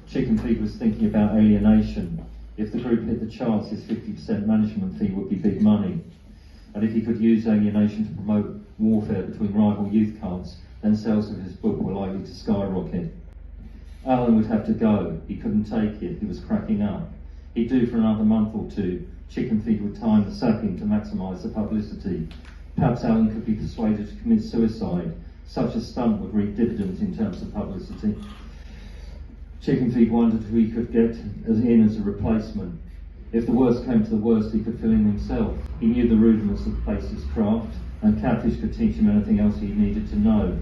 Chicken Feed was thinking about alienation. If the group hit the charts, his 50% management fee would be big money. And if he could use alienation to promote warfare between rival youth cults, then sales of his book were likely to skyrocket. Alan would have to go. He couldn't take it. He was cracking up. He'd do for another month or two. Chicken Feed would time the sacking to maximise the publicity. Perhaps Alan could be persuaded to commit suicide. Such a stunt would reap dividends in terms of publicity. Chicken Feed wondered who he could get in as a replacement. If the worst came to the worst, he could fill in himself. He knew the rudiments of the place's craft, and Catfish could teach him anything else he needed to know.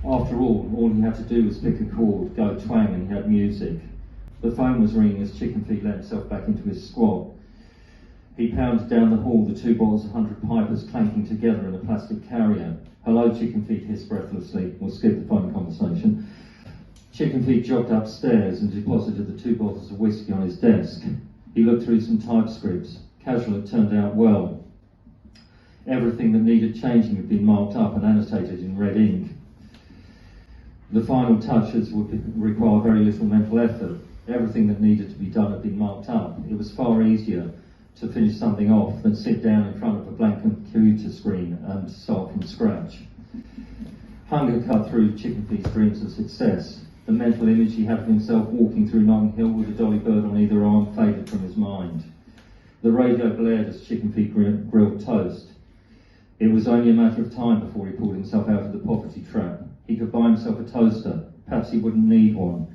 After all he had to do was pick a chord, go twang, and he had music. The phone was ringing as Chicken Feed let himself back into his squat. He pounded down the hall, the two bottles of 100 Pipers clanking together in a plastic carrier. "Hello," Chicken Feed hissed breathlessly. We'll skip the phone conversation. Chicken Feed jogged upstairs and deposited the 2 bottles of whiskey on his desk. He looked through some typescripts. Casual had turned out well. Everything that needed changing had been marked up and annotated in red ink. The final touches would require very little mental effort. Everything that needed to be done had been marked up. It was far easier to finish something off than sit down in front of a blank computer screen and start from scratch. Hunger cut through Chicken Feed's dreams of success. The mental image he had of himself walking through Notting Hill with a dolly bird on either arm faded from his mind. The radio blared as Chicken Feed grilled toast. It was only a matter of time before he pulled himself out of the poverty trap. He could buy himself a toaster. Perhaps he wouldn't need one.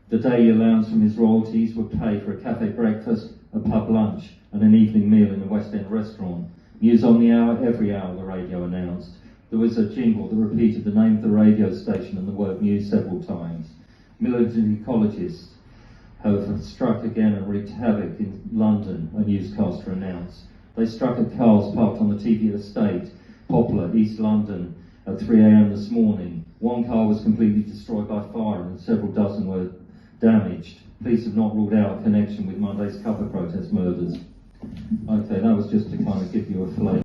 The daily allowance from his royalties would pay for a cafe breakfast, a pub lunch, and an evening meal in a West End restaurant. News on the hour, every hour, the radio announced. There was a jingle that repeated the name of the radio station and the word news several times. Military ecologists have struck again and wreaked havoc in London, a newscaster announced. They struck at cars parked on the TV estate, Poplar, East London, at 3 a.m. this morning. One car was completely destroyed by fire and several dozen were damaged. Police have not ruled out a connection with Monday's cover protest murders. Okay, that was just to kind of give you a flavour.